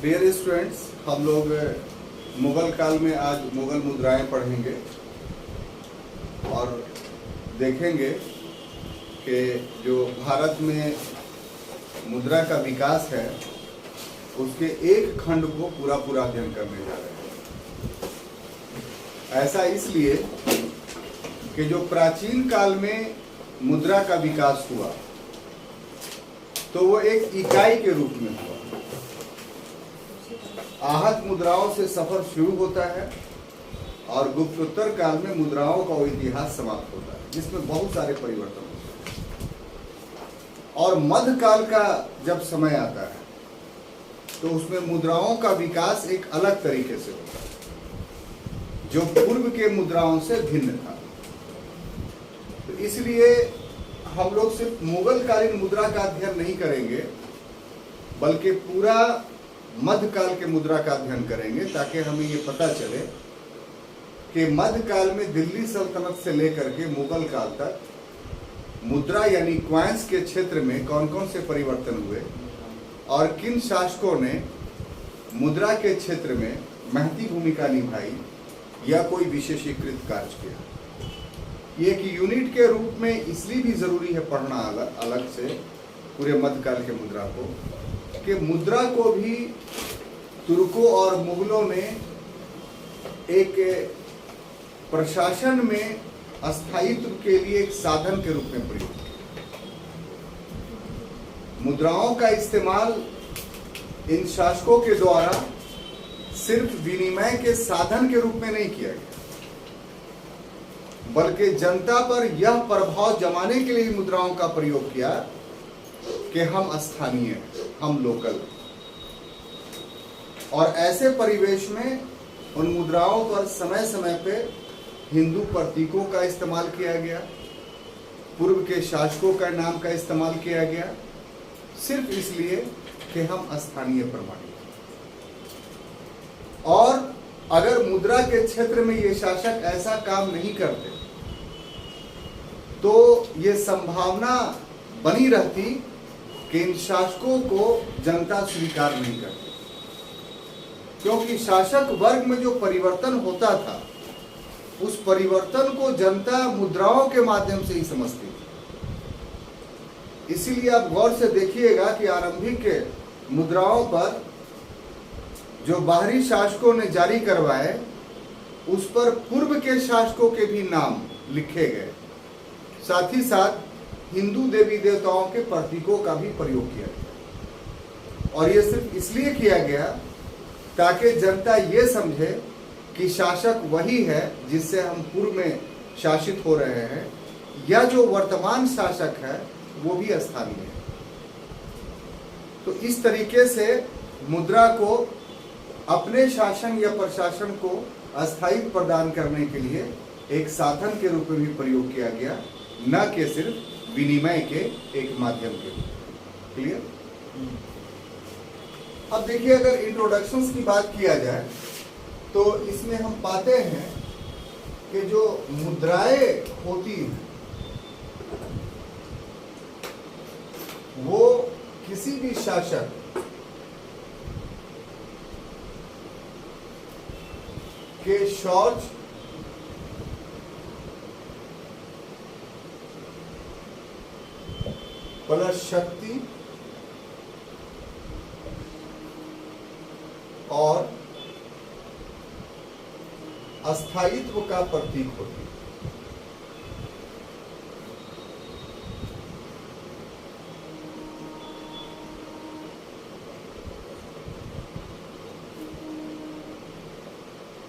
Dear students, हम लोग मुगल काल में आज मुगल मुद्राएं पढ़ेंगे और देखेंगे कि जो भारत में मुद्रा का विकास है उसके एक खंड को पूरा अध्ययन करने जा रहे हैं। ऐसा इसलिए कि जो प्राचीन काल में मुद्रा का विकास हुआ तो वो एक इकाई के रूप में हुआ। आहत मुद्राओं से सफर शुरू होता है और गुप्तोत्तर काल में मुद्राओं का इतिहास समाप्त होता है, जिसमें बहुत सारे परिवर्तन होते हैं। और मध्यकाल का जब समय आता है तो उसमें मुद्राओं का विकास एक अलग तरीके से होता है, जो पूर्व के मुद्राओं से भिन्न था। तो इसलिए हम लोग सिर्फ मुगल कालीन मुद्रा का अध्ययन नहीं करेंगे, बल्कि पूरा मध्यकाल के मुद्रा का अध्ययन करेंगे, ताकि हमें ये पता चले कि मध्यकाल में दिल्ली सल्तनत से लेकर के मुगल काल तक मुद्रा यानी क्वाइंस के क्षेत्र में कौन कौन से परिवर्तन हुए और किन शासकों ने मुद्रा के क्षेत्र में महती भूमिका निभाई या कोई विशेषीकृत कार्य किया। ये एक यूनिट के रूप में इसलिए भी जरूरी है पढ़ना अलग से पूरे मध्यकाल के मुद्रा को, कि मुद्रा को भी तुर्कों और मुगलों ने एक प्रशासन में अस्थायित्व के लिए एक साधन के रूप में प्रयोग किया। मुद्राओं का इस्तेमाल इन शासकों के द्वारा सिर्फ विनिमय के साधन के रूप में नहीं किया गया, बल्कि जनता पर यह प्रभाव जमाने के लिए मुद्राओं का प्रयोग किया कि हम स्थानीय हैं, हम लोकल। और ऐसे परिवेश में उन मुद्राओं पर समय समय पे हिंदू प्रतीकों का इस्तेमाल किया गया, पूर्व के शासकों का नाम का इस्तेमाल किया गया, सिर्फ इसलिए कि हम स्थानीय प्रमाणित। और अगर मुद्रा के क्षेत्र में ये शासक ऐसा काम नहीं करते तो ये संभावना बनी रहती कि इन शासकों को जनता स्वीकार नहीं करती, क्योंकि शासक वर्ग में जो परिवर्तन होता था उस परिवर्तन को जनता मुद्राओं के माध्यम से ही समझती थी। इसीलिए आप गौर से देखिएगा कि आरंभिक मुद्राओं पर जो बाहरी शासकों ने जारी करवाए उस पर पूर्व के शासकों के भी नाम लिखे गए, साथ ही साथ हिंदू देवी देवताओं के प्रतीकों का भी प्रयोग किया गया। और यह सिर्फ इसलिए किया गया ताकि जनता ये समझे कि शासक वही है जिससे हम पूर्व में शासित हो रहे हैं, या जो वर्तमान शासक है वो भी स्थानीय है। तो इस तरीके से मुद्रा को अपने शासन या प्रशासन को अस्थायित्व प्रदान करने के लिए एक साधन के रूप में भी प्रयोग किया गया, न कि सिर्फ विनिमय के एक माध्यम के रूप में। क्लियर? अब देखिए, अगर इंट्रोडक्शंस की बात किया जाए तो इसमें हम पाते हैं कि जो मुद्राएं होती हैं वो किसी भी शासक के शौर्य, प्लस शक्ति और अस्थायित्व का प्रतीक होती है।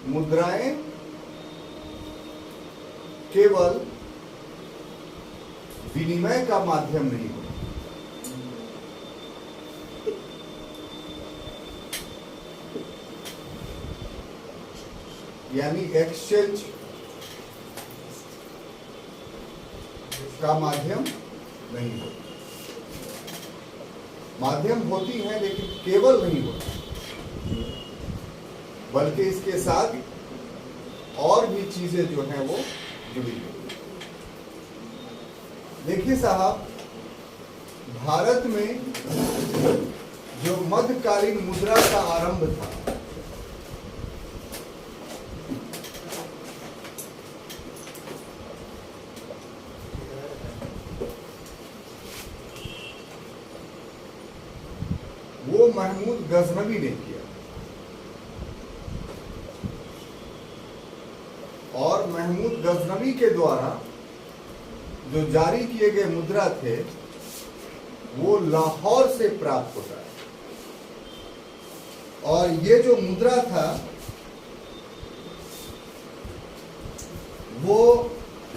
मुद्राएं केवल विनिमय का माध्यम नहीं होती, यानी एक्सचेंज का माध्यम नहीं होती। माध्यम होती है लेकिन केवल नहीं होती, बल्कि इसके साथ और भी चीजें जो हैं वो जुड़ी हुई। देखिए साहब, भारत में जो मध्यकालीन मुद्रा का आरंभ था, वो महमूद गजनवी ने किया। और महमूद गजनवी के द्वारा जो जारी किए गए मुद्रा थे वो लाहौर से प्राप्त होता है। और ये जो मुद्रा था वो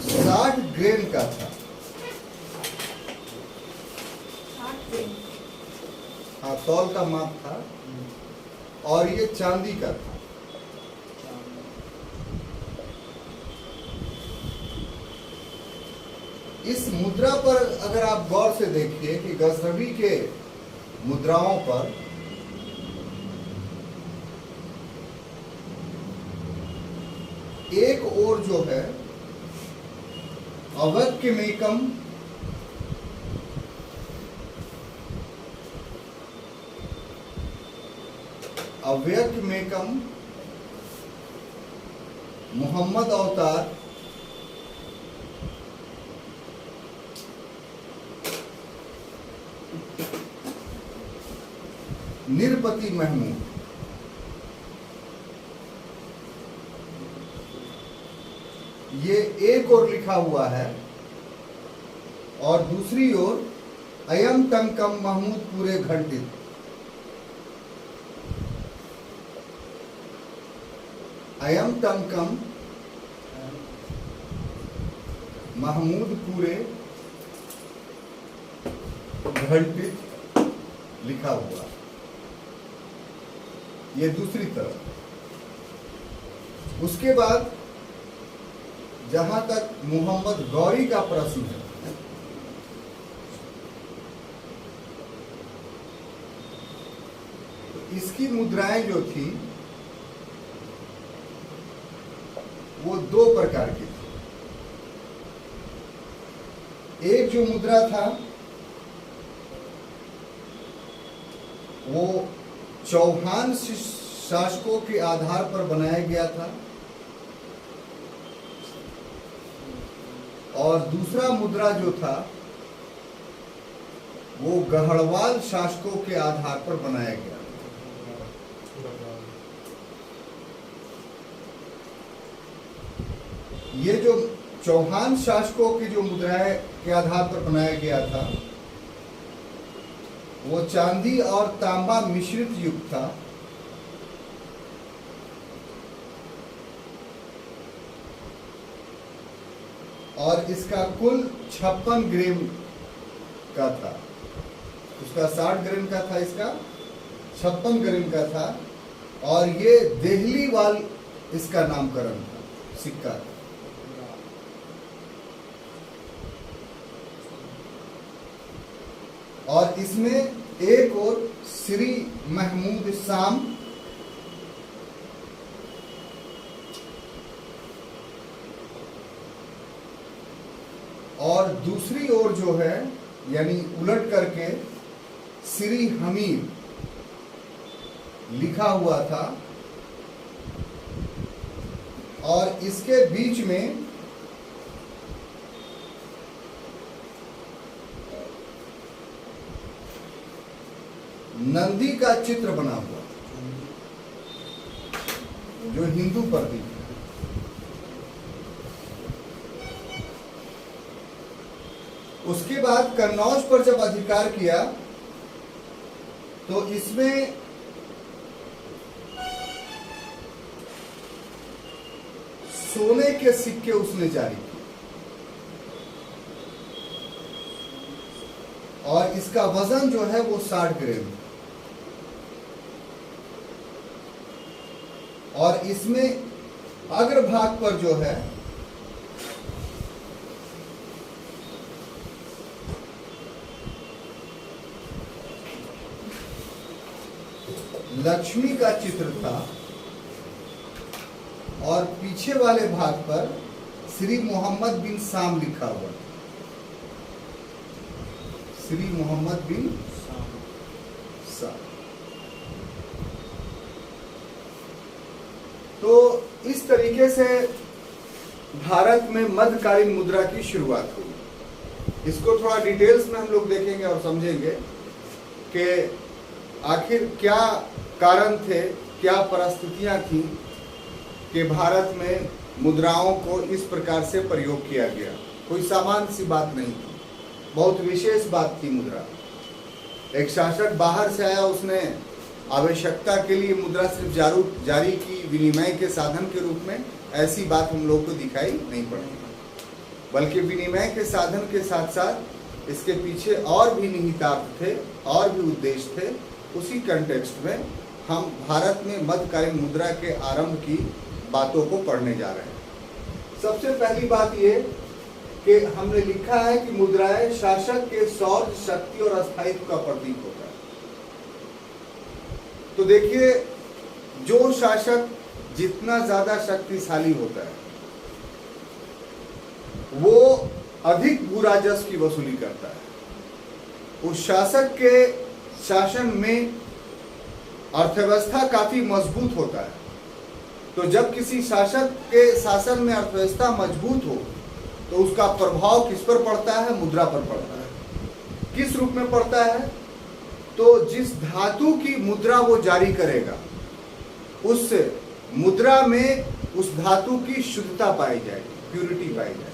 60 ग्रेन का था। हाँ, तौल का माप था। और ये चांदी का था। इस मुद्रा पर अगर आप गौर से देखिए कि गजनवी के मुद्राओं पर एक ओर जो है अवक्यमेकम, अव्यक्यमेकम, मोहम्मद अवतार, निरपति महमूद, ये एक ओर लिखा हुआ है और दूसरी ओर अयम तमकम महमूद पूरे घंटित। अयम तमकम महमूद पूरे घंटित लिखा हुआ, ये दूसरी तरफ। उसके बाद जहां तक मोहम्मद गौरी का प्रश्न है, तो इसकी मुद्राएं जो थी वो दो प्रकार की थी। एक जो मुद्रा था वो चौहान शासकों के आधार पर बनाया गया था और दूसरा मुद्रा जो था वो गढ़वाल शासकों के आधार पर बनाया गया। ये जो चौहान शासकों की जो मुद्राएं के आधार पर बनाया गया था वो चांदी और तांबा मिश्रित युक्त था। और इसका कुल 56 ग्राम का था। उसका 60 ग्राम का था, इसका 56 ग्राम का था। और ये देहलीवाल इसका नामकरण था सिक्का का। और इसमें एक और श्री महमूद शाम और दूसरी ओर जो है यानी उलट करके श्री हमीर लिखा हुआ था। और इसके बीच में नंदी का चित्र बना हुआ जो हिंदू प्रतीक है। उसके बाद कन्नौज पर जब अधिकार किया तो इसमें सोने के सिक्के उसने जारी किए और इसका वजन जो है वो 60 ग्राम। और इसमें अग्रभाग पर जो है लक्ष्मी का चित्र था और पीछे वाले भाग पर श्री मोहम्मद बिन शाम लिखा हुआ। श्री मोहम्मद बिन शाम। तरीके से भारत में मध्यकालीन मुद्रा की शुरुआत हुई। इसको थोड़ा डिटेल्स में हम लोग देखेंगे और समझेंगे कि आखिर क्या कारण थे, क्या परिस्थितियां थी कि भारत में मुद्राओं को इस प्रकार से प्रयोग किया गया। कोई सामान्य सी बात नहीं थी, बहुत विशेष बात थी मुद्रा। एक शासक बाहर से आया, उसने आवश्यकता के लिए मुद्रा सिर्फ जारी की विनिमय के साधन के रूप में, ऐसी बात हम लोग को दिखाई नहीं पड़ती, बल्कि विनिमय के साधन के साथ साथ इसके पीछे और भी निहितार्थ थे, और भी उद्देश्य थे। उसी कंटेक्स्ट में हम भारत में मध्यकालीन मुद्रा के आरंभ की बातों को पढ़ने जा रहे हैं। सबसे पहली बात ये कि हमने लिखा है कि मुद्राएं शासक के शौर्य, शक्ति और अस्थायित्व का प्रतीक होता है। तो देखिए, जो शासक जितना ज्यादा शक्तिशाली होता है वो अधिक भू राजस्व की वसूली करता है। उस शासक के शासन में अर्थव्यवस्था काफी मजबूत होता है। तो जब किसी शासक के शासन में अर्थव्यवस्था मजबूत हो तो उसका प्रभाव किस पर पड़ता है? मुद्रा पर पड़ता है। किस रूप में पड़ता है? तो जिस धातु की मुद्रा वो जारी करेगा, उस मुद्रा में उस धातु की शुद्धता पाई जाएगी, प्यूरिटी पाई जाएगी।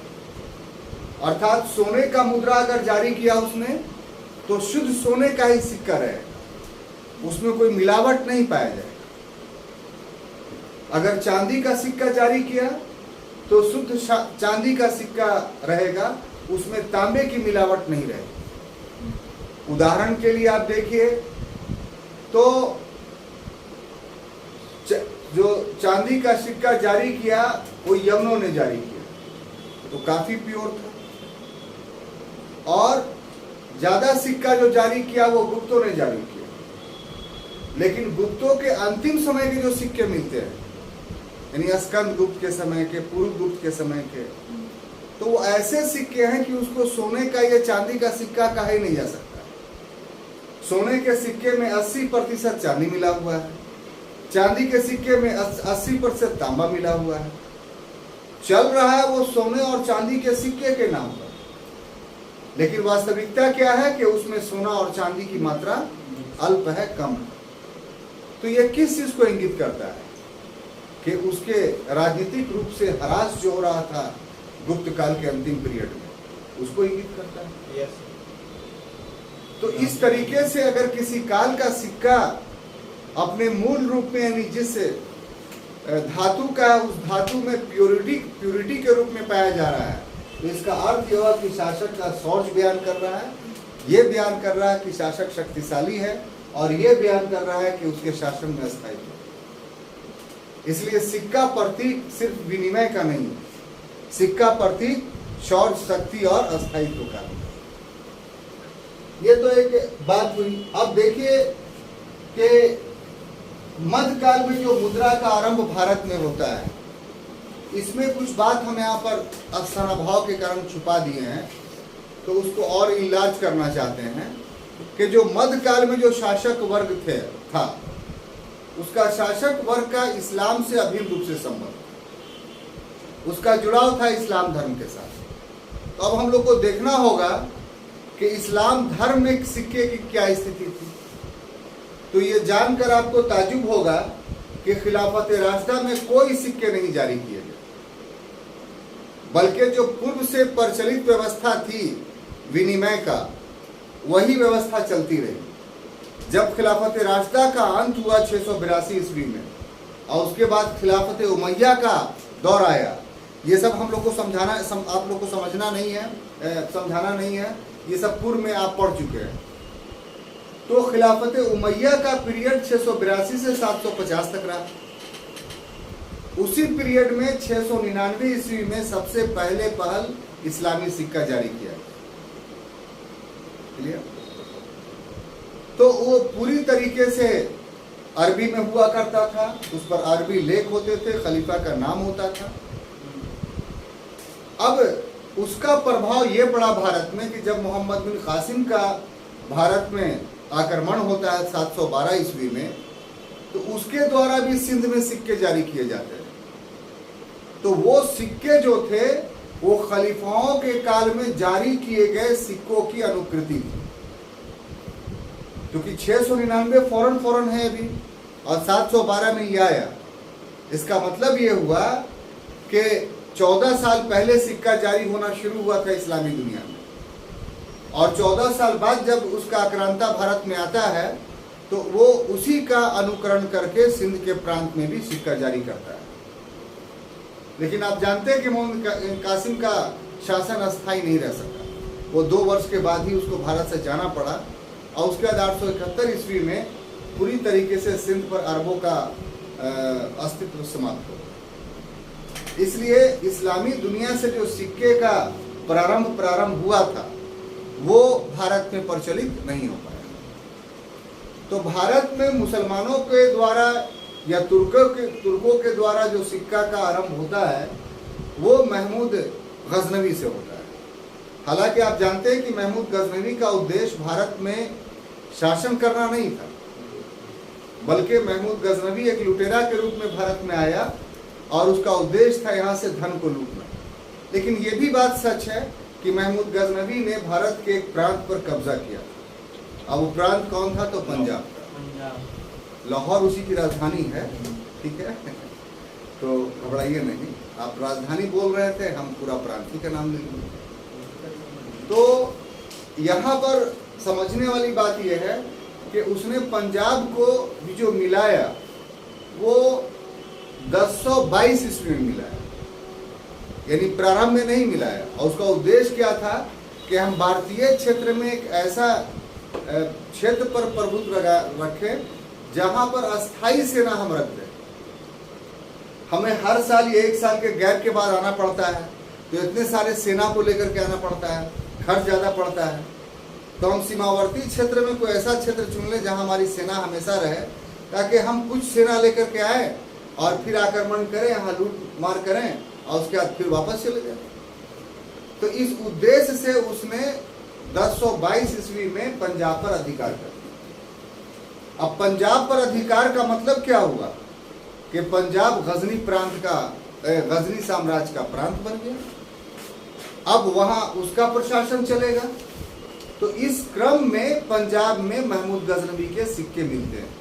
अर्थात सोने का मुद्रा अगर जारी किया उसने, तो शुद्ध सोने का ही सिक्का रहेगा, उसमें कोई मिलावट नहीं पाया जाएगा। अगर चांदी का सिक्का जारी किया तो शुद्ध चांदी का सिक्का रहेगा, उसमें तांबे की मिलावट नहीं रहेगी। उदाहरण के लिए आप देखिए तो जो चांदी का सिक्का जारी किया वो यवनों ने जारी किया, तो काफी प्योर था। और ज्यादा सिक्का जो जारी किया वो गुप्तों ने जारी किया। लेकिन गुप्तों के अंतिम समय के जो सिक्के मिलते हैं, यानी स्कंद गुप्त के समय के, पूर्व गुप्त के समय के, तो वो ऐसे सिक्के हैं कि उसको सोने का या चांदी का सिक्का कहा ही नहीं जा सकता। सोने के सिक्के में 80% चांदी मिला हुआ है, चांदी के सिक्के में 80% तांबा मिला हुआ है। चल रहा है वो सोने और चांदी के सिक्के के नाम पर, लेकिन वास्तविकता क्या है कि उसमें सोना और चांदी की मात्रा अल्प है, कम है। तो ये किस चीज को इंगित करता है? कि उसके राजनीतिक रूप से ह्रास जो हो रहा था गुप्त काल के अंतिम पीरियड में, उसको इंगित करता है। yes. तो इस तरीके से अगर किसी काल का सिक्का अपने मूल रूप में, यानी जिस धातु का, उस धातु में प्यूरिटी के रूप में पाया जा रहा है, तो इसका अर्थ यह हुआ कि शासक का शौर्य बयान कर रहा है, ये बयान कर रहा है कि शासक शक्तिशाली है, और ये बयान कर रहा है कि उसके शासन में स्थायित्व है। इसलिए सिक्का प्रतीक सिर्फ विनिमय का नहीं है, सिक्का प्रतीक शौर्य, शक्ति और अस्थायित्व का है। ये तो एक बात हुई। अब देखिए कि मध्यकाल में जो मुद्रा का आरंभ भारत में होता है, इसमें कुछ बात हम यहाँ पर अस्थानाभाव के कारण छुपा दिए हैं, तो उसको और इलाज करना चाहते हैं कि जो मध्यकाल में जो शासक वर्ग था, उसका शासक वर्ग का इस्लाम से अभिन्न रूप से संबंध, उसका जुड़ाव था इस्लाम धर्म के साथ। तो अब हम लोग को देखना होगा कि इस्लाम धर्म में सिक्के की क्या स्थिति थी। तो ये जानकर आपको ताज्जुब होगा कि खिलाफत राशिदा में कोई सिक्के नहीं जारी किए गए, बल्कि जो पूर्व से प्रचलित व्यवस्था थी विनिमय का, वही व्यवस्था चलती रही। जब खिलाफत राशिदा का अंत हुआ 682 ईस्वी में, और उसके बाद खिलाफत उमैया का दौर आया, ये सब हम लोग को आप लोग को समझना नहीं है, समझाना नहीं है, ये सब पूर्व में आप पढ़ चुके हैं। तो खिलाफत उमैया का पीरियड 682 से 750 तक रहा। उसी पीरियड में 699 ईस्वी में सबसे पहले पहल इस्लामी सिक्का जारी किया। क्लियर? तो वो पूरी तरीके से अरबी में हुआ करता था, उस पर अरबी लेख होते थे, खलीफा का नाम होता था। अब उसका प्रभाव ये पड़ा भारत में कि जब मोहम्मद बिन कासिम का भारत में आक्रमण होता है 712 ईस्वी में, तो उसके द्वारा भी सिंध में सिक्के जारी किए जाते हैं। तो वो सिक्के जो थे वो खलीफाओं के काल में जारी किए गए सिक्कों की अनुकृति थी, क्योंकि 699 फौरन है अभी और 712 में ये आया। इसका मतलब ये हुआ कि 14 साल पहले सिक्का जारी होना शुरू हुआ था इस्लामी दुनिया में, और 14 साल बाद जब उसका आक्रांता भारत में आता है तो वो उसी का अनुकरण करके सिंध के प्रांत में भी सिक्का जारी करता है। लेकिन आप जानते हैं कि मोहम्मद कासिम का शासन अस्थायी नहीं रह सका, वो 2 वर्ष के बाद ही उसको भारत से जाना पड़ा, और उसके बाद 871 ईस्वी में पूरी तरीके से सिंध पर अरबों का अस्तित्व समाप्त हो। इसलिए इस्लामी दुनिया से जो सिक्के का प्रारंभ हुआ था वो भारत में प्रचलित नहीं हो पाया। तो भारत में मुसलमानों के द्वारा या तुर्कों के द्वारा जो सिक्का का आरंभ होता है वो महमूद गजनवी से होता है। हालांकि आप जानते हैं कि महमूद गजनवी का उद्देश्य भारत में शासन करना नहीं था, बल्कि महमूद गजनवी एक लुटेरा के रूप में भारत में आया और उसका उद्देश्य था यहाँ से धन को लूटना। लेकिन ये भी बात सच है कि महमूद गजनवी ने भारत के एक प्रांत पर कब्जा किया। अब वो प्रांत कौन था? तो पंजाब का। लाहौर उसी की राजधानी है, ठीक है। तो घबराइए नहीं, आप राजधानी बोल रहे थे, हम पूरा प्रांत ही का नाम ले लेंगे। तो यहाँ पर समझने वाली बात यह है कि उसने पंजाब को भी जो मिलाया वो 1022 ईस्वी में मिलाया, यानी प्रारंभ में नहीं मिलाया। और उसका उद्देश्य क्या था कि हम भारतीय क्षेत्र में एक ऐसा क्षेत्र पर प्रभुत्व रखें जहां पर अस्थायी सेना हम रख दें। हमें हर साल ये 1 साल के गैप के बाद आना पड़ता है, तो इतने सारे सेना को लेकर के आना पड़ता है, खर्च ज़्यादा पड़ता है। तो हम सीमावर्ती क्षेत्र में कोई ऐसा क्षेत्र चुन लें जहां हमारी सेना हमेशा रहे, ताकि हम कुछ सेना लेकर के आए और फिर आक्रमण करें, यहाँ लूट मार करें और उसके बाद फिर वापस चले जाए। तो इस उद्देश्य से उसने 1022 ईस्वी में पंजाब पर अधिकार कर दिया। अब पंजाब पर अधिकार का मतलब क्या हुआ कि पंजाब गजनी प्रांत का, गजनी साम्राज्य का प्रांत बन गया। अब वहां उसका प्रशासन चलेगा। तो इस क्रम में पंजाब में महमूद गजनवी के सिक्के मिलते हैं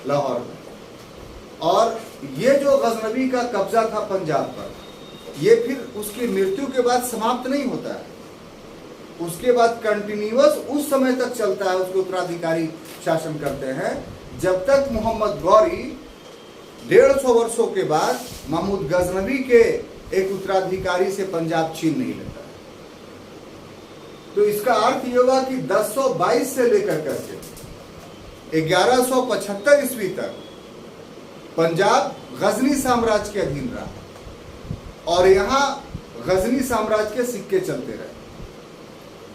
लाहौर में। और ये जो गजनवी का कब्जा था पंजाब पर, ये फिर उसकी मृत्यु के बाद समाप्त नहीं होता है। उसके बाद कंटिन्यूअस उस समय तक चलता है, उसके उत्तराधिकारी शासन करते हैं, जब तक मोहम्मद गौरी 150 वर्षों के बाद महमूद गजनवी के एक उत्तराधिकारी से पंजाब छीन नहीं लेता है। तो इसका अर्थ ये होगा कि 1022 से लेकर करके 1175 ईस्वी तक पंजाब गजनी साम्राज्य के अधीन रहा और यहाँ गजनी साम्राज्य के सिक्के चलते रहे।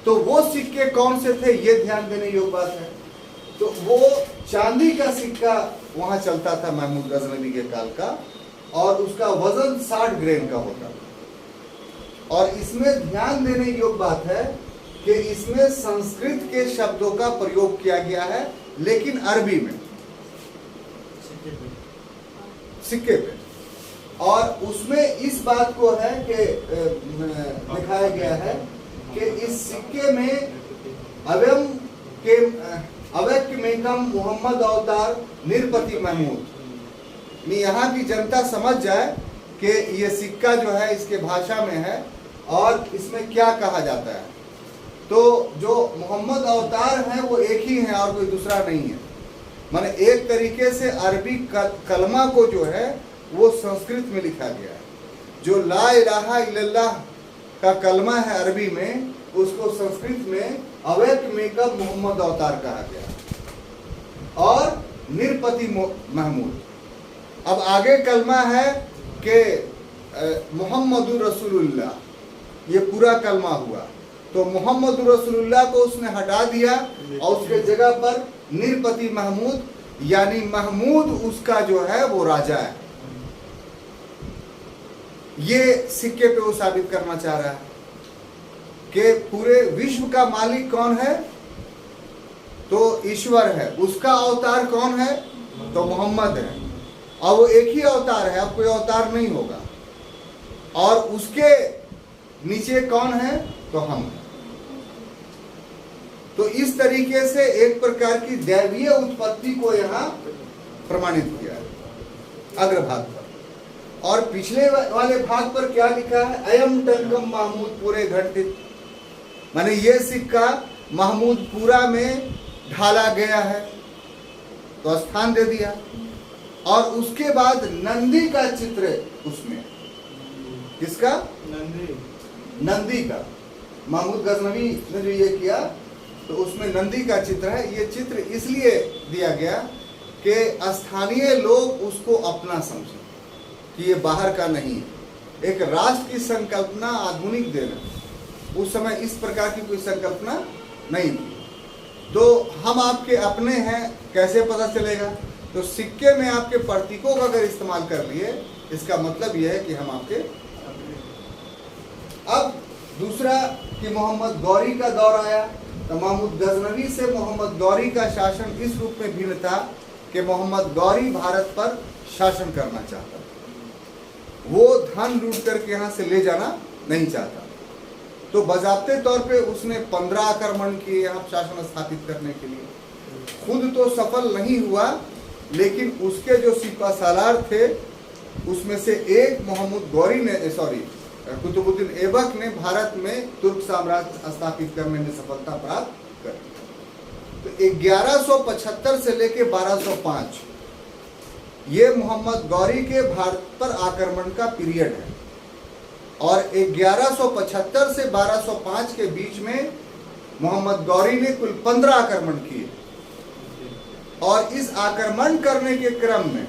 तो वो सिक्के कौन से थे, ये ध्यान देने योग्य बात है। तो वो चांदी का सिक्का वहां चलता था महमूद गजनवी के काल का, और उसका वजन 60 ग्राम का होता था। और इसमें ध्यान देने योग्य बात है कि इसमें संस्कृत के शब्दों का प्रयोग किया गया है, लेकिन अरबी में सिक्के पे। और उसमें इस बात को है कि दिखाया गया है कि इस सिक्के में अवैक्यमेकम मोहम्मद अवतार निरपति महमूद। यहाँ की जनता समझ जाए कि ये सिक्का जो है इसके भाषा में है और इसमें क्या कहा जाता है। तो जो मोहम्मद अवतार है वो एक ही है और कोई दूसरा नहीं है। माने एक तरीके से अरबी कलमा को जो है वो संस्कृत में लिखा गया है। जो ला इलाहा इल्लल्लाह का कलमा है अरबी में, उसको संस्कृत में अवैक्यमेकम मोहम्मद अवतार कहा गया और निरपति महमूद। अब आगे कलमा है कि मोहम्मदुर रसूलुल्लाह, ये पूरा कलमा हुआ। तो मोहम्मद रसूलुल्लाह को उसने हटा दिया और उसके जगह पर निरपति महमूद, यानी महमूद उसका जो है वो राजा है। ये सिक्के पे वो साबित करना चाह रहा है कि पूरे विश्व का मालिक कौन है, तो ईश्वर है। उसका अवतार कौन है, तो मोहम्मद है। और वो एक ही अवतार है, अब कोई अवतार नहीं होगा। और उसके नीचे कौन है? तो हम हैं। तो इस तरीके से एक प्रकार की दैवीय उत्पत्ति को यहां प्रमाणित किया है अग्रभाग पर। और पिछले वाले भाग पर क्या लिखा है? अयम टंकम महमूद पूरे घंटित, माने ये सिक्का महमूदपुरा में ढाला गया है, तो स्थान दे दिया। और उसके बाद नंदी का चित्र उसमें, किसका? नंदी का। महमूद गजनवी ने जो ये किया तो उसमें नंदी का चित्र है। ये चित्र इसलिए दिया गया कि स्थानीय लोग उसको अपना समझें कि ये बाहर का नहीं है। एक राष्ट्र की संकल्पना आधुनिक देना, उस समय इस प्रकार की कोई संकल्पना नहीं थी। तो हम आपके अपने हैं कैसे पता चलेगा? तो सिक्के में आपके प्रतीकों का अगर इस्तेमाल कर लिए, इसका मतलब यह है कि हम आपके। अब दूसरा कि मोहम्मद गौरी का दौर आया, तो महमूद गजनवी से मोहम्मद गौरी का शासन इस रूप में भिन्न था कि मोहम्मद गौरी भारत पर शासन करना चाहता था। वो धन लूट करके यहाँ से ले जाना नहीं चाहता। तो बजाते तौर पे उसने 15 आक्रमण किए यहाँ शासन स्थापित करने के लिए। खुद तो सफल नहीं हुआ, लेकिन उसके जो सिपा सालार थे उसमें से एक मोहम्मद गौरी ने कुतुबुद्दीन ऐबक ने भारत में तुर्क साम्राज्य स्थापित करने में सफलता प्राप्त कर। तो 1175 से लेके 1205 ये मोहम्मद गौरी के भारत पर आक्रमण का पीरियड है। और 1175 से 1205 के बीच में मोहम्मद गौरी ने कुल 15 आक्रमण किए। और इस आक्रमण करने के क्रम में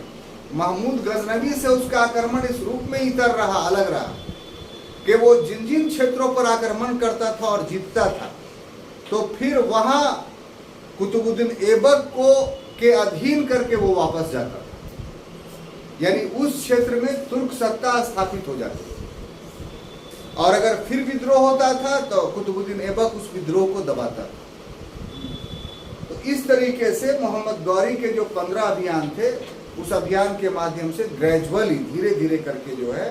महमूद गजनवी से उसका आक्रमण इस रूप में ही तर रहा, अलग रहा कि वो जिन जिन क्षेत्रों पर आक्रमण करता था और जीतता था, तो फिर वहां कुतुबुद्दीन ऐबक को के अधीन करके वो वापस जाता था। यानी उस क्षेत्र में तुर्क सत्ता स्थापित हो जाती थी। और अगर फिर विद्रोह होता था तो कुतुबुद्दीन ऐबक उस विद्रोह को दबाता था। तो इस तरीके से मोहम्मद गौरी के जो 15 अभियान थे, उस अभियान के माध्यम से ग्रेजुअली धीरे धीरे करके जो है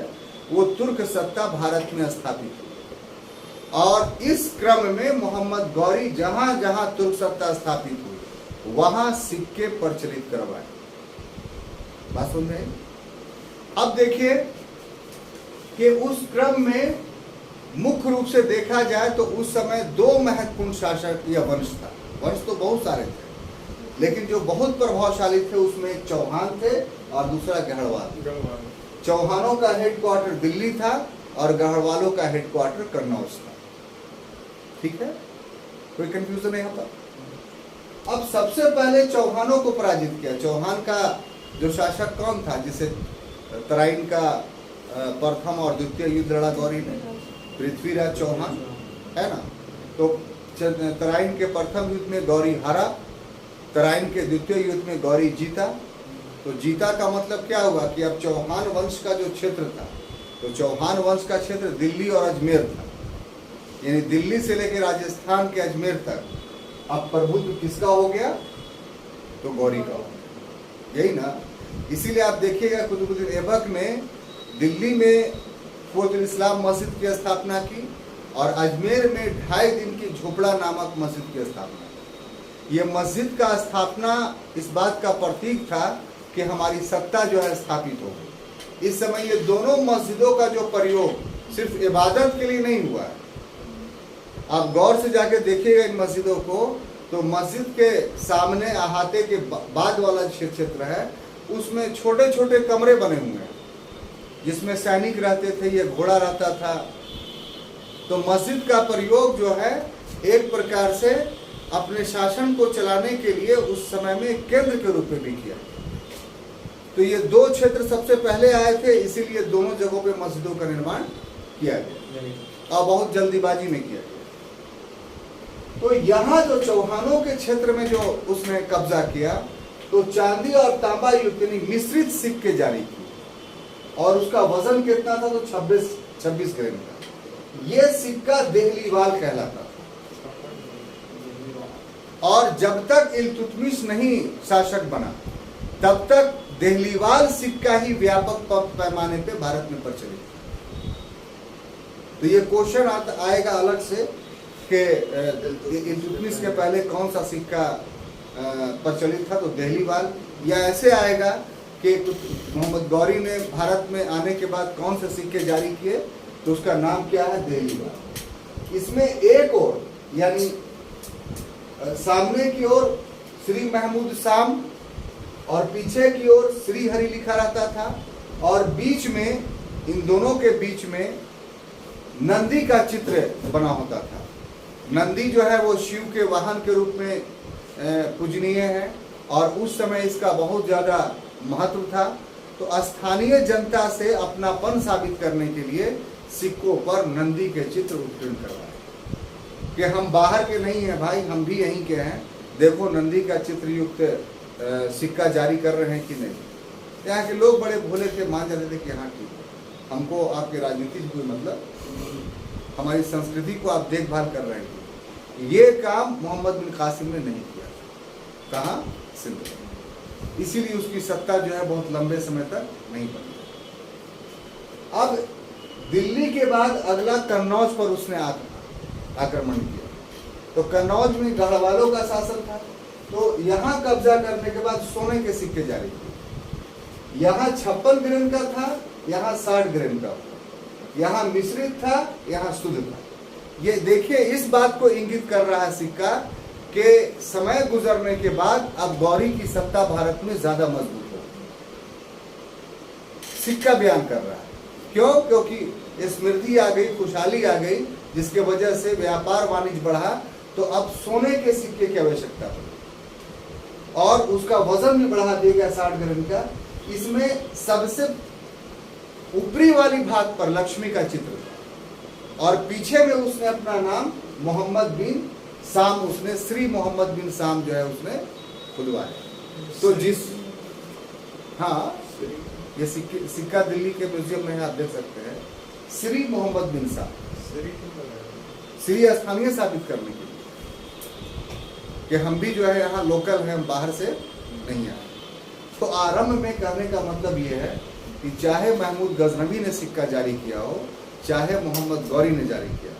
वो तुर्क सत्ता भारत में स्थापित हुई। और इस क्रम में मोहम्मद गौरी जहां जहां तुर्क सत्ता स्थापित हुई वहां सिक्के प्रचलित करवाए। बात सुन रहे? अब देखिए कि उस क्रम में मुख्य रूप से देखा जाए तो उस समय 2 महत्वपूर्ण शासक या वंश था। वंश तो बहुत सारे थे, लेकिन जो बहुत प्रभावशाली थे उसमें एक चौहान थे और दूसरा गढ़वाल। चौहानों का हेडक्वार्टर दिल्ली था और गढ़वालों का हेडक्वार्टर कन्नौज था। ठीक है, कोई कंफ्यूजन है यहाँ पर? अब सबसे पहले चौहानों को पराजित किया। चौहान का जो शासक कौन था, जिसे तराइन का प्रथम और द्वितीय युद्ध लड़ा गौरी ने? पृथ्वीराज चौहान, है ना। तो तराइन के प्रथम युद्ध में गौरी हारा, तराइन के द्वितीय युद्ध में गौरी जीता। तो जीता का मतलब क्या हुआ कि अब चौहान वंश का जो क्षेत्र था, तो चौहान वंश का क्षेत्र दिल्ली और अजमेर था, यानी दिल्ली से लेकर राजस्थान के अजमेर तक अब प्रभुत्व किसका हो गया? तो गौरी का हो गया, यही ना। इसीलिए आप देखिएगा कुतुबुद्दीन ऐबक ने दिल्ली में फौजुल इस्लाम मस्जिद की स्थापना की और अजमेर में 2.5 दिन की झोपड़ा नामक मस्जिद की स्थापना की। ये मस्जिद का स्थापना इस बात का प्रतीक था कि हमारी सत्ता जो है स्थापित हो गई। इस समय ये दोनों मस्जिदों का जो प्रयोग सिर्फ इबादत के लिए नहीं हुआ है। आप गौर से जाके देखिएगा इन मस्जिदों को, तो मस्जिद के सामने अहाते के बाद वाला क्षेत्र है, उसमें छोटे छोटे कमरे बने हुए हैं जिसमें सैनिक रहते थे, ये घोड़ा रहता था। तो मस्जिद का प्रयोग जो है एक प्रकार से अपने शासन को चलाने के लिए उस समय में केंद्र के रूप में भी किया। तो ये 2 क्षेत्र सबसे पहले आए थे, इसीलिए दोनों जगहों पे मस्जिदों का निर्माण किया गया और बहुत जल्दीबाजी में किया गया। तो यहाँ जो चौहानों के क्षेत्र में जो उसने कब्जा किया, तो चांदी और तांबा युक्त यानी मिश्रित सिक्के जारी किए और उसका वजन कितना था? तो 26 ग्राम का। ये सिक्का देहलीवाल कहलाता था। और जब तक इल्तुतमिश नहीं शासक बना, तब तक देहलीवाल सिक्का ही व्यापक पैमाने पे भारत में प्रचलित था। तो ये क्वेश्चन आएगा अलग से कि इल्तुतमिश के पहले कौन सा सिक्का प्रचलित था, तो देहलीवाल, या ऐसे आएगा कि मोहम्मद गौरी ने भारत में आने के बाद कौन से सिक्के जारी किए, तो उसका नाम क्या है, देहलीवाल। इसमें एक और यानी सामने की ओर श्री महमूद शाम और पीछे की ओर श्री हरि लिखा रहता था, और बीच में, इन दोनों के बीच में नंदी का चित्र बना होता था। नंदी जो है वो शिव के वाहन के रूप में पूजनीय है, और उस समय इसका बहुत ज़्यादा महत्व था। तो स्थानीय जनता से अपनापन साबित करने के लिए सिक्कों पर नंदी के चित्र उत्कीर्ण करवाए कि हम बाहर के नहीं हैं भाई, हम भी यहीं के हैं, देखो नंदी का चित्र युक्त सिक्का जारी कर रहे हैं कि नहीं। यहाँ के लोग बड़े भोले थे, मान जाते थे कि हाँ ठीक है, हमको आपके राजनीति से कोई मतलब, हमारी संस्कृति को आप देखभाल कर रहे हैं। ये काम मोहम्मद बिन कासिम ने नहीं किया। कहाँ? सिंध में। इसीलिए उसकी सत्ता जो है बहुत लंबे समय तक नहीं बनी। अब दिल्ली के बाद अगला कन्नौज पर उसने आक्रमण किया। तो कन्नौज में गढ़वालों का शासन था, तो यहाँ कब्जा करने के बाद सोने के सिक्के जारी किए। यहाँ 56 ग्राम का था, यहाँ 60 ग्राम का, यहाँ मिश्रित था, यहाँ शुद्ध था। ये देखिए, इस बात को इंगित कर रहा है सिक्का कि समय गुजरने के बाद अब गौरी की सत्ता भारत में ज्यादा मजबूत हो। सिक्का बयान कर रहा है। क्यों? क्योंकि समृद्धि आ गई, खुशहाली आ गई, जिसके वजह से व्यापार वाणिज्य बढ़ा, तो अब सोने के सिक्के की आवश्यकता पड़ी, और उसका वजन भी बढ़ा दिया गया 60 ग्राम का। इसमें सबसे ऊपरी वाली भाग पर लक्ष्मी का चित्र था, और पीछे में उसने अपना नाम मोहम्मद बिन शाम, उसने श्री मोहम्मद बिन शाम जो है उसने खुलवाया। तो जिस, हाँ, ये सिक्का दिल्ली के म्यूजियम में आप देख सकते हैं, श्री मोहम्मद बिन शाम, श्री स्थानीय साबित करने के लिए कि हम भी जो है यहाँ लोकल हैं, बाहर से नहीं आए। तो आरंभ में कहने का मतलब ये है कि चाहे महमूद गजनवी ने सिक्का जारी किया हो, चाहे मोहम्मद गौरी ने जारी किया,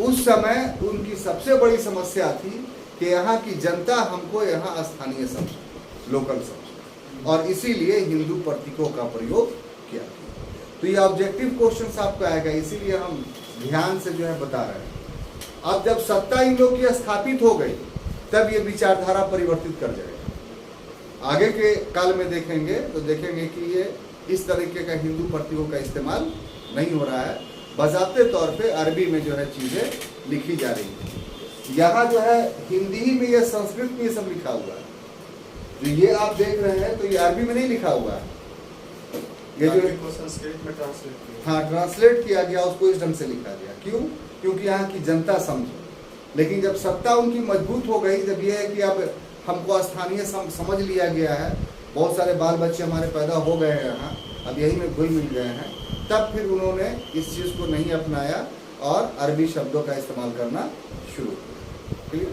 उस समय उनकी सबसे बड़ी समस्या थी कि यहाँ की जनता हमको यहाँ स्थानीय समझे, लोकल समझे, और इसीलिए हिंदू प्रतीकों का प्रयोग किया। तो ये ऑब्जेक्टिव क्वेश्चन आपको आएगा, इसीलिए हम ध्यान से जो है बता रहे हैं। अब जब सत्ता इन लोग की स्थापित हो गई, तब ये विचारधारा परिवर्तित कर जाएगा। आगे के काल में देखेंगे तो देखेंगे कि ये इस तरीके का हिंदू प्रतीकों का इस्तेमाल नहीं हो रहा है, बजाते तौर पे अरबी में जो है चीजें लिखी जा रही है। यहाँ जो है हिंदी में, ये संस्कृत में ये सब लिखा हुआ है। जो ये आप देख रहे हैं तो ये अरबी में नहीं लिखा हुआ है, ये जो संस्कृत में ट्रांसलेट किया, हाँ ट्रांसलेट किया गया, उसको इस ढंग से लिखा गया। क्यों? क्योंकि यहाँ की जनता समझे। लेकिन जब सत्ता उनकी मजबूत हो गई, जब ये है कि अब हमको स्थानीय समझ लिया गया है, बहुत सारे बाल बच्चे हमारे पैदा हो गए हैं यहाँ, अब यही में घुल मिल गए हैं, तब फिर उन्होंने इस चीज़ को नहीं अपनाया और अरबी शब्दों का इस्तेमाल करना शुरू किया।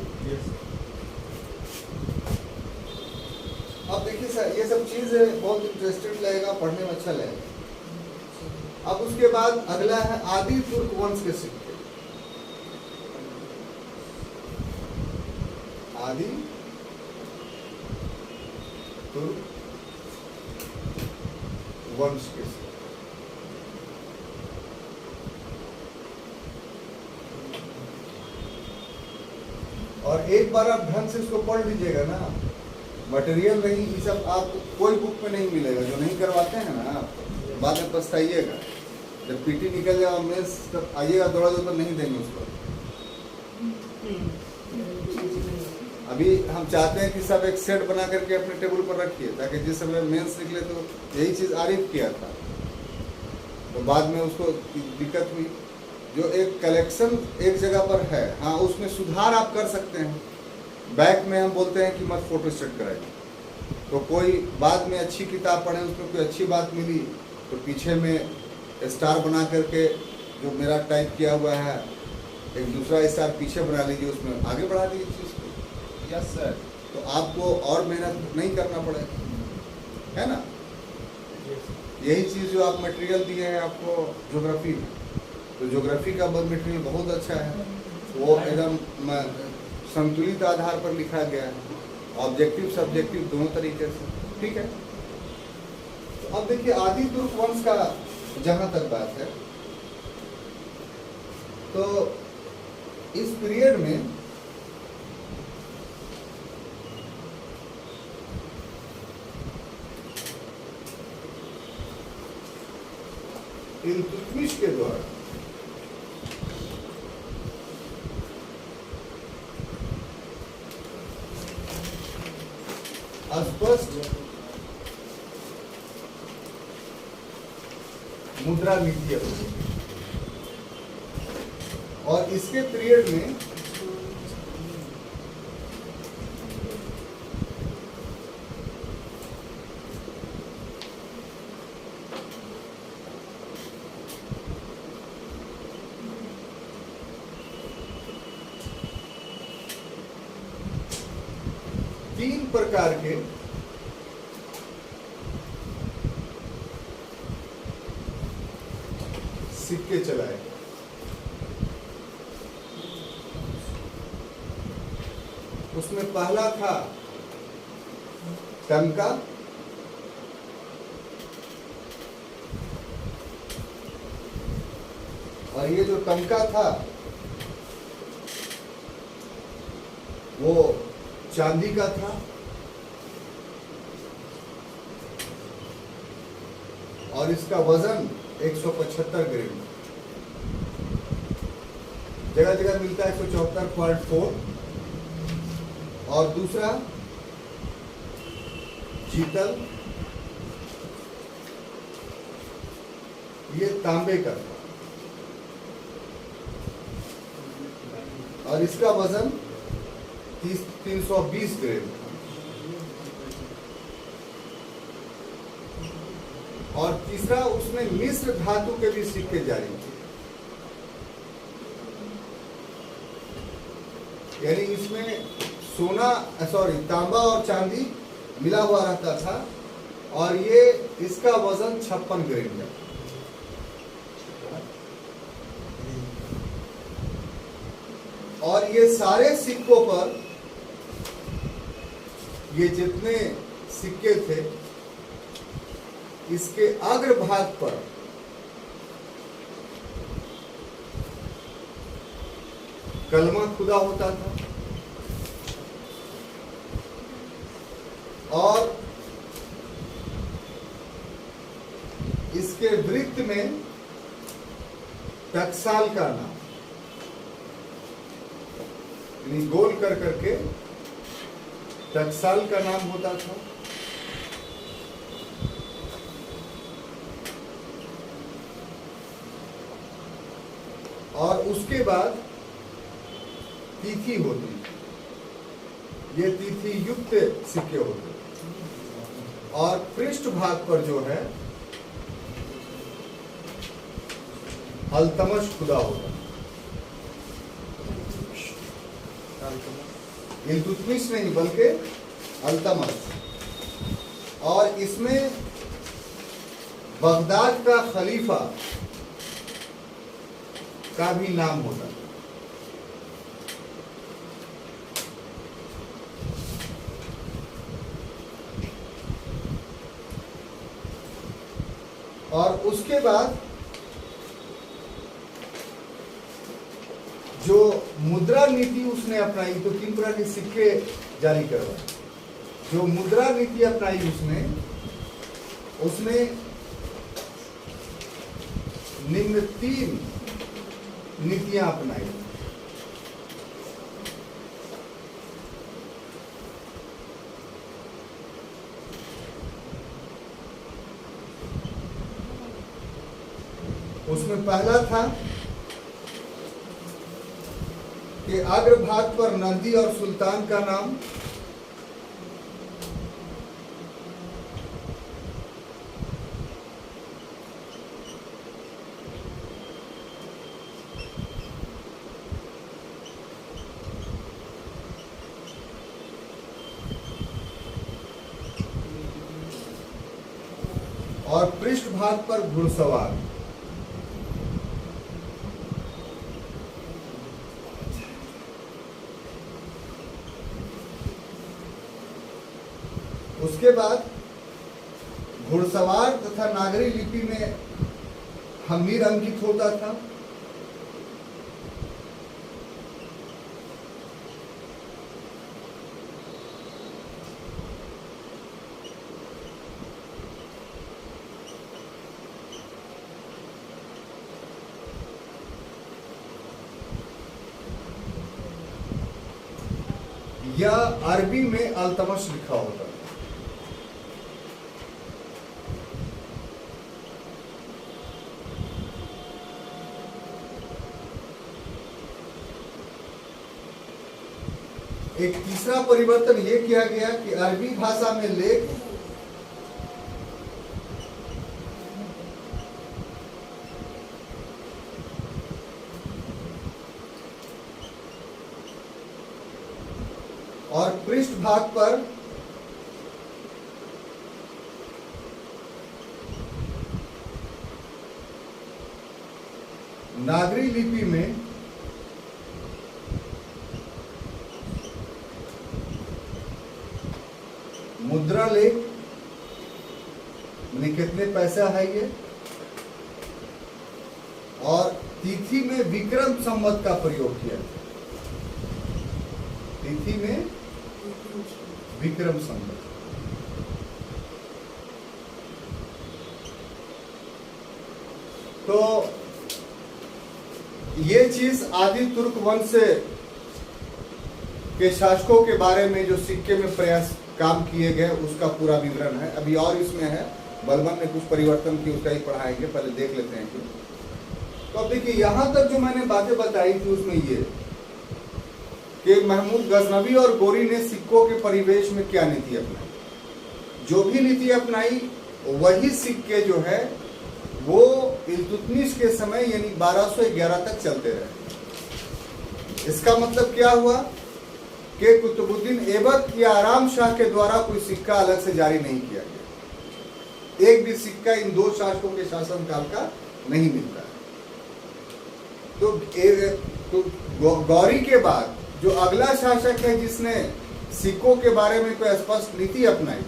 अब देखिए सर, ये सब चीज़ बहुत इंटरेस्टिंग लगेगा, पढ़ने में अच्छा लगेगा। अब उसके बाद अगला है आदि तुर्क वंश के सिक्के। आदि तुर्क वंश के सिक्के। और एक बार आप ढंग से इसको पढ़ लीजिएगा ना, मटेरियल नहीं, ये सब आपको कोई बुक में नहीं मिलेगा। जो नहीं करवाते हैं ना आप, बाद में पछताइएगा। जब पीटी निकल जाएगा, मेंस तब आइएगा, दौड़ा दौड़ नहीं देंगे उसको। अभी हम चाहते हैं कि सब एक सेट बना करके अपने टेबल पर रखिए, ताकि जिस समय मेंस निकले तो यही चीज़ आरिफ किया था, तो बाद में उसको दिक्कत हुई। जो एक कलेक्शन एक जगह पर है, हाँ उसमें सुधार आप कर सकते हैं। बैक में हम बोलते हैं कि मत फोटो स्टेट कराइए, तो कोई बाद में अच्छी किताब पढ़े, उसमें कोई अच्छी बात मिली तो पीछे में स्टार बना करके, जो मेरा टाइप किया हुआ है, एक दूसरा स्टार पीछे बना लीजिए, उसमें आगे बढ़ा दीजिए चीज़ को। Yes sir. तो आपको और मेहनत नहीं करना पड़ेगा, है ना। यही चीज़ जो आप मटेरियल दिए हैं आपको ज्योग्राफी में, तो ज्योग्राफी का मटेरियल बहुत अच्छा है, वो एकदम संतुलित आधार पर लिखा गया है, ऑब्जेक्टिव सब्जेक्टिव दोनों तरीके से, ठीक है। तो अब देखिए आदि तुर्क वंश का जहां तक बात है, तो इस पीरियड में इल्तुतमिश के द्वारा स्पष्ट मुद्रा नीति है, और इसके पीरियड में तीन प्रकार के सिक्के चलाए। उसमें पहला था टंका, और ये जो टंका था वो चांदी का था, और इसका वजन 175 ग्राम, जगह जगह मिलता है 174.4। और दूसरा जीतल, ये तांबे का था, और इसका वजन 320 ग्राम। और तीसरा उसमें मिश्र धातु के भी सिक्के जारी थे, यानी इसमें तांबा और चांदी मिला हुआ रहता था, और ये इसका वजन 56 ग्राम है। और ये सारे सिक्कों पर, ये जितने सिक्के थे, इसके अग्रभाग पर कलमा खुदा होता था, और इसके वृत्त में टकसाल का नाम, यानी गोल कर करके टकसाल का नाम होता था। और उसके बाद तिथि होती, ये तिथि युक्त सिक्के होते, और पृष्ठ भाग पर जो है अल्तमश खुदा होता, इल्तुतमिश नहीं बल्कि अल्तमश। और इसमें बगदाद का खलीफा का भी नाम होता है। और उसके बाद जो मुद्रा नीति उसने अपनाई, तो 3 प्रकार के सिक्के जारी करवाए। जो मुद्रा नीति अपनाई उसने निम्न 3 नीतियां अपनाई। उसमें पहला था कि अग्रभाग पर नंदी और सुल्तान का नाम, और पृष्ठ भाग पर घुड़सवार, उसके बाद घुड़सवार तथा नागरी लिपि में हमीर अंकित होता था। या अरबी में अल्तमश लिखा होता है। एक तीसरा परिवर्तन यह किया गया कि अरबी भाषा में लेख और पृष्ठभाग पर नागरी लिपि में मुद्रा लेख यानी कितने पैसा है ये, और तिथि में विक्रम संवत का प्रयोग किया। तिथि में विक्रम संवत। तो ये चीज आदि तुर्क वंश के शासकों के बारे में जो सिक्के में प्रयास काम किए गए उसका पूरा विवरण है। अभी और इसमें है, बलबन ने कुछ परिवर्तन की, उसका ही पढ़ाएंगे, पहले देख लेते हैं। तो अब देखिए यहां तक जो मैंने बातें बताई थी उसमें ये कि महमूद गजनवी और गोरी ने सिक्कों के परिवेश में क्या नीति अपनाई। जो भी नीति अपनाई वही सिक्के जो है वो इल्तुतमिश के समय यानी 1211 तक चलते रहे। इसका मतलब क्या हुआ कि कुतुबुद्दीन ऐबक या आराम शाह के द्वारा कोई सिक्का अलग से जारी नहीं किया गया। एक भी सिक्का इन दो शासकों के शासनकाल का नहीं मिलता है। तो गौरी के बाद जो अगला शासक है जिसने सिक्कों के बारे में कोई स्पष्ट नीति अपनाई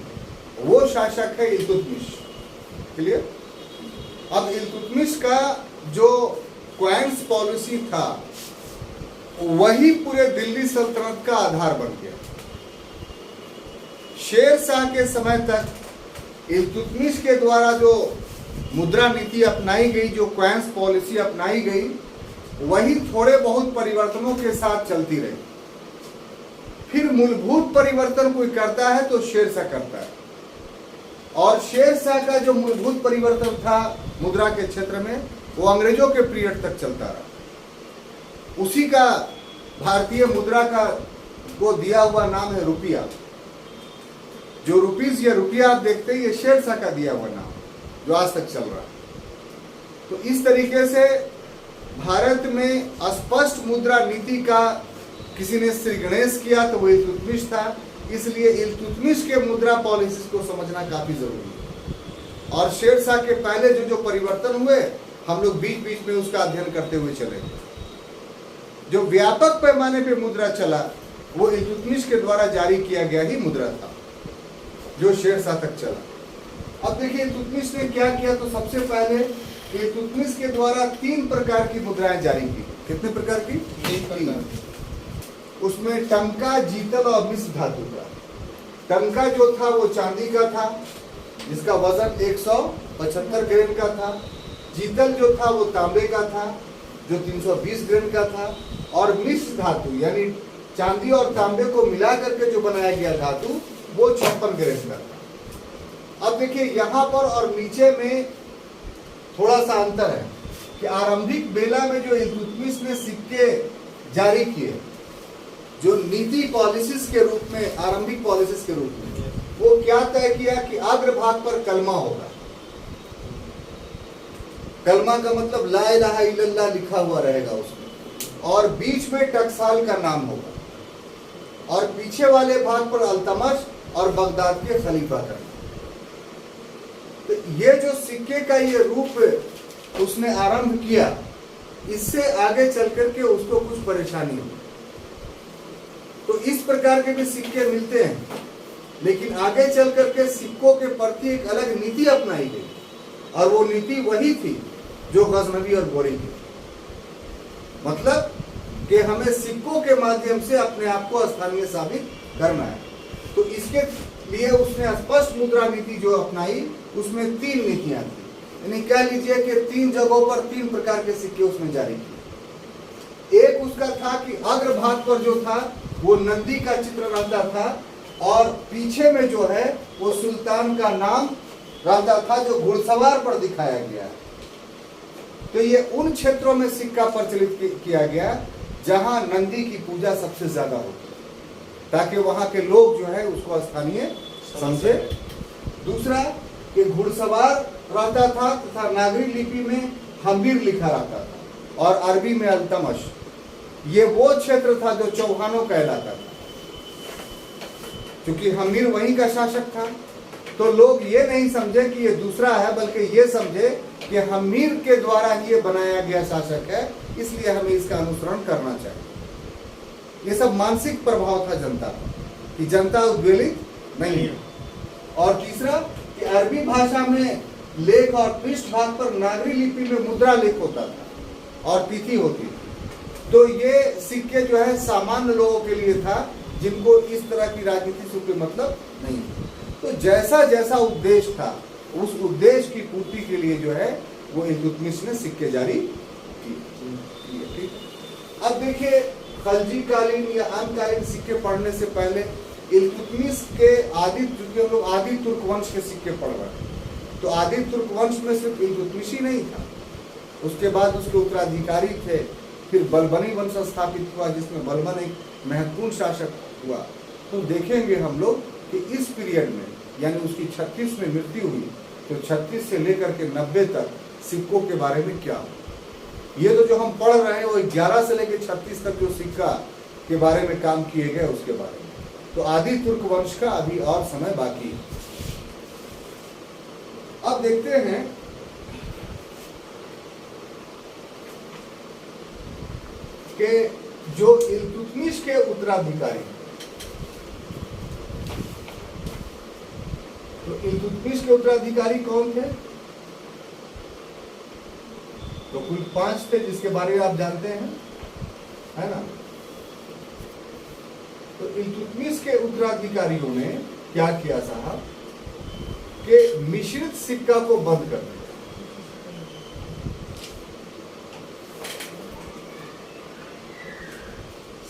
वो शासक है इल्तुतमिश। क्लियर? अब इल्तुतमिश का जो क्वाइंस पॉलिसी था वही पूरे दिल्ली सल्तनत का आधार बन गया। शेर शाह के समय तक इल्तुतमिश के द्वारा जो मुद्रा नीति अपनाई गई, जो क्वाइंस पॉलिसी अपनाई गई, वही थोड़े बहुत परिवर्तनों के साथ चलती रही। फिर मूलभूत परिवर्तन कोई करता है तो शेर शाह करता है, और शेर शाह का जो मूलभूत परिवर्तन था मुद्रा के क्षेत्र में वो अंग्रेजों के पीरियड तक चलता रहा। उसी का भारतीय मुद्रा का को दिया हुआ नाम है रुपया। जो रुपीस या रुपया आप देखते हैं ये शेर शाह का दिया हुआ नाम जो आज तक चल रहा है। तो इस तरीके से भारत में स्पष्ट मुद्रा नीति का किसी ने श्री गणेश किया तो वो इल्तुतमिश था। इसलिए इल्तुतमिश के मुद्रा पॉलिसी को समझना काफी जरूरी है। और शेर शाह के पहले जो जो परिवर्तन हुए हम लोग बीच बीच में उसका अध्ययन करते हुए चलेंगे। जो व्यापक पैमाने पे मुद्रा चला वो इल्तुतमिश के द्वारा जारी किया गया ही मुद्रा था जो शेर शाह तक चला। अब देखिए इल्तुतमिश ने क्या किया। तो सबसे पहले इल्तुतमिश के द्वारा 3 प्रकार की मुद्राएं जारी की। कितने प्रकार की? 3। उसमें टंका, जीतल और मिश्र धातु का। टंका जो था वो चांदी का था जिसका वजन 175 ग्राम का था। जीतल जो था वो तांबे का था जो 320 ग्राम का था। और मिश्र धातु यानी चांदी और तांबे को मिला करके जो बनाया गया धातु वो 56 ग्राम का था। अब देखिए यहाँ पर और नीचे में थोड़ा सा अंतर है कि आरंभिक बेला में जो इल्तुतमिश ने सिक्के जारी किए जो नीति पॉलिसीज के रूप में, आरंभिक पॉलिसीज के रूप में, वो क्या तय किया कि अग्रभाग पर कलमा होगा। कलमा का मतलब ला इलाहा इल्लल्लाह लिखा हुआ रहेगा उसमें, और बीच में टकसाल का नाम होगा, और पीछे वाले भाग पर अल्तमश और बगदाद के खलीफा का। तो ये जो सिक्के का ये रूप उसने आरंभ किया, इससे आगे चल करके उसको कुछ परेशानी हुई। तो इस प्रकार के भी सिक्के मिलते हैं लेकिन आगे चल करके सिक्कों के प्रति एक अलग नीति अपनाई गई, और वो नीति वही थी जो गजनवी और गोरी थी। मतलब कि हमें सिक्कों के माध्यम से अपने आप को स्थानीय साबित करना है। तो इसके लिए उसने स्पष्ट मुद्रा नीति जो अपनाई, उसमें 3 नीतियां थी। यानी कह लीजिए कि 3 जगहों पर 3 प्रकार के सिक्के उसने जारी किए। एक उसका था कि अग्रभाग पर जो था वो नंदी का चित्र रहता था, और पीछे में जो है वो सुल्तान का नाम रहता था जो घुड़सवार पर दिखाया गया। तो ये उन क्षेत्रों में सिक्का प्रचलित किया गया जहां नंदी की पूजा सबसे ज्यादा होती, ताकि वहां के लोग जो है उसको स्थानीय समझे। दूसरा कि घुड़सवार रहता था तथा नागरी लिपि में हम्बीर लिखा रहता था, और अरबी में अल्तमश। ये वो क्षेत्र था जो चौहानों का इलाका था। क्योंकि हम्बीर वहीं का शासक था, तो लोग ये नहीं समझे कि ये दूसरा है, बल्कि ये समझे कि हम्बीर के द्वारा ही ये बनाया गया शासक है, इसलिए हमें इसका अनुसरण करना चाहिए। ये सब मानसिक प्रभाव था जनता का, कि जनता उद्वेलित नहीं है। और तीसरा कि अरबी भाषा में लेख और पृष्ठ भाग पर नागरी लिपि में मुद्रा लेख होता था और तिथि होती थी। तो ये सिक्के जो है सामान्य लोगों के लिए था, जिनको इस तरह की राजनीति से कोई मतलब नहीं था। तो जैसा जैसा उद्देश्य था, उस उद्देश्य की पूर्ति के लिए जो है वो इल्तुतमिश ने सिक्के जारी किए। ठीक, अब देखिए खलजी कालीन या अंतकालीन सिक्के पढ़ने से पहले इल्तुतमिश के आदि, क्योंकि हम लोग आदि तुर्क वंश के सिक्के पढ़ रहे हैं, तो आदि तुर्क वंश में सिर्फ इल्तुतमिश ही नहीं था, उसके बाद उसके उत्तराधिकारी थे। फिर बलबनी वंश स्थापित हुआ, जिसमें बलबन एक महत्वपूर्ण शासक हुआ। तो देखेंगे हम लोग कि इस पीरियड में, यानी उसकी 36 में मृत्यु हुई, तो 36 से लेकर के 90 तक सिक्कों के बारे में क्या हो। ये तो जो हम पढ़ रहे हैं वो 11 से लेकर 36 तक जो सिक्का के बारे में काम किए गए उसके बारे में। तो आदि तुर्क वंश का अभी और समय बाकी है। अब देखते हैं कि जो इल्तुतमिश के उत्तराधिकारी, तो इल्तुतमिश के उत्तराधिकारी कौन थे? तो कुल 5 थे, जिसके बारे में आप जानते हैं, है ना। तो इल्तुतमिश के उत्तराधिकारियों ने क्या किया साहब, कि मिश्रित सिक्का को बंद कर दिया।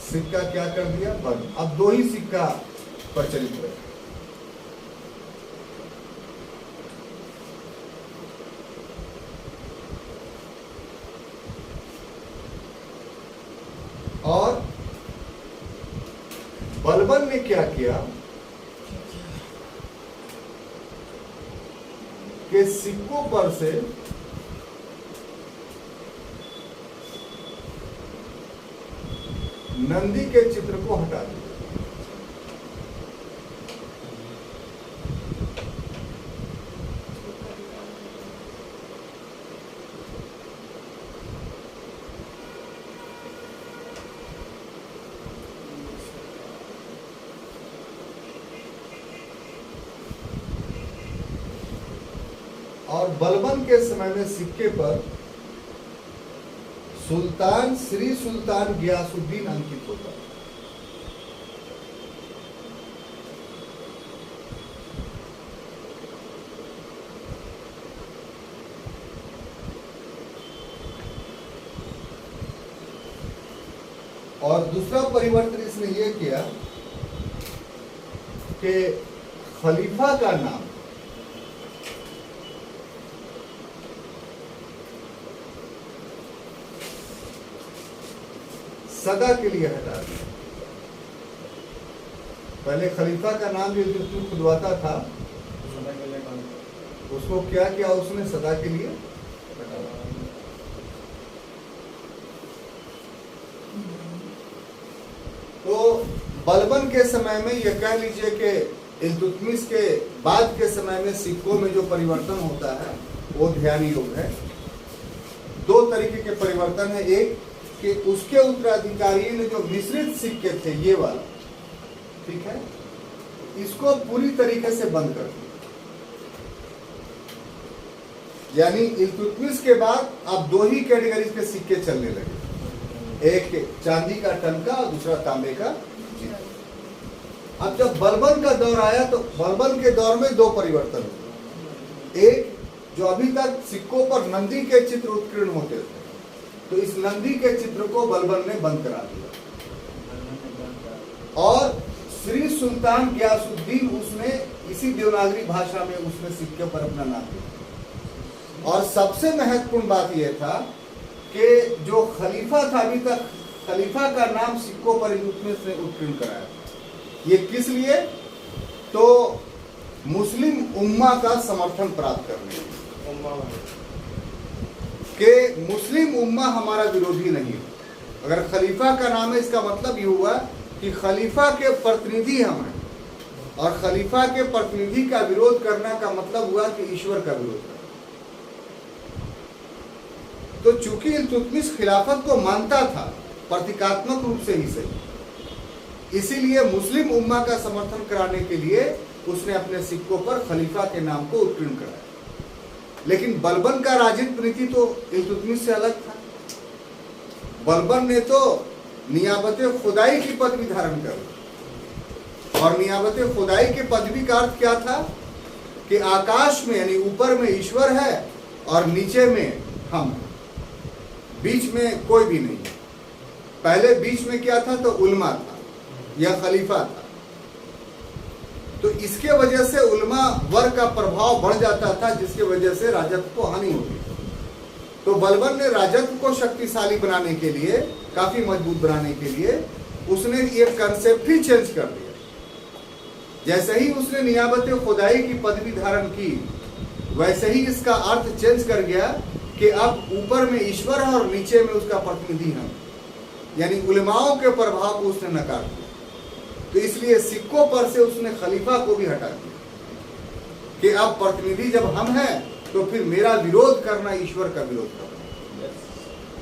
सिक्का क्या कर दिया? बंद। अब 2 ही सिक्का प्रचलित रहे। और बलबन ने क्या किया कि सिक्कों पर से नंदी के चित्र को हटा दिया। और बलबन के समय में सिक्के पर सुल्तान श्री सुल्तान गियासुद्दीन अंकित होता है। और दूसरा परिवर्तन इसने यह किया कि खलीफा का नाम सदा के लिए हटा दिया। पहले खलीफा का नाम जो खुदवाता था, उसको क्या किया उसने? सदा के लिए हटा दिया। तो बलबन के समय में यह कह लीजिए कि इल्तुतमिश के बाद के समय में सिक्कों में जो परिवर्तन होता है वो ध्यान योग है। 2 तरीके के परिवर्तन है। एक कि उसके उत्तराधिकारी ने जो मिश्रित सिक्के थे, ये वाला, ठीक है, इसको पूरी तरीके से बंद कर दिया। यानी इल्तुतमिश के बाद अब दो ही कैटेगरी के सिक्के चलने लगे, एक चांदी का टंका और दूसरा तांबे का जीरा। अब जब बलबन का दौर आया तो बलबन के दौर में दो परिवर्तन हुए। एक, जो अभी तक सिक्कों पर नंदी के चित्र उत्कीर्ण होते थे, तो इस नंदी के चित्र को बलबन ने बंद करा दिया और श्री सुल्तान गियासुद्दीन उसने इसी देवनागरी भाषा में उसने सिक्के पर अपना नाम लिखा। और सबसे महत्वपूर्ण बात यह था कि जो खलीफा था, अभी तक खलीफा का नाम सिक्कों पर इल्तुतमिश ने उत्कीर्ण कराया। ये किस लिए? तो मुस्लिम उम्मा का समर्थन प्राप्त करने के, मुस्लिम उम्मा हमारा विरोधी नहीं है। अगर खलीफा का नाम है, इसका मतलब ये हुआ कि खलीफा के प्रतिनिधि हम हैं, और खलीफा के प्रतिनिधि का विरोध करना का मतलब हुआ कि ईश्वर का विरोध करना। तो चूंकि इल्तुतमिश खिलाफत को मानता था, प्रतीकात्मक रूप से ही सही, इसीलिए मुस्लिम उम्मा का समर्थन कराने के लिए उसने अपने सिक्कों पर खलीफा के नाम को उत्कीर्ण कराया। लेकिन बलबन का राजनीतिक नीति तो इल्तुतमिश से अलग था। बलबन ने तो नियाबत खुदाई की पदवी धारण कर ली, और नियाबत खुदाई के पदवी का अर्थ क्या था कि आकाश में यानी ऊपर में ईश्वर है और नीचे में हम, बीच में कोई भी नहीं। पहले बीच में क्या था? तो उल्मा था या खलीफा था। तो इसके वजह से उल्मा वर्ग का प्रभाव बढ़ जाता था, जिसके वजह से राजत्व को हानि होती। तो बलबन ने राजत्व को शक्तिशाली बनाने के लिए, काफी मजबूत बनाने के लिए उसने ये कंसेप्ट ही चेंज कर दिया। जैसे ही उसने नियाबत खुदाई की पदवी धारण की, वैसे ही इसका अर्थ चेंज कर गया कि अब ऊपर में ईश्वर है और नीचे में उसका प्रतिनिधि हम, यानी उलमाओं के प्रभाव को उसने नकार दिया। तो इसलिए सिक्कों पर से उसने खलीफा को भी हटा दिया कि अब प्रतिनिधि जब हम हैं तो फिर मेरा विरोध करना ईश्वर का विरोध करना।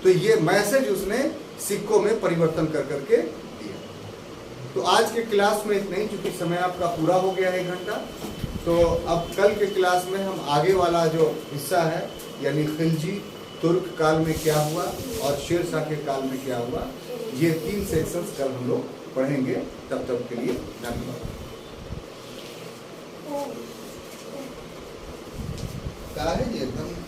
तो ये मैसेज उसने सिक्कों में परिवर्तन कर करके दिया। तो आज के क्लास में इतना ही, चूंकि समय आपका पूरा हो गया है 1 घंटा। तो अब कल के क्लास में हम आगे वाला जो हिस्सा है, यानी खिलजी तुर्क काल में क्या हुआ और शेर शाह के काल में क्या हुआ, ये 3 सेक्शंस कल हम लोग पढ़ेंगे। तब तक के लिए धन्यवाद। क्या है ये एकदम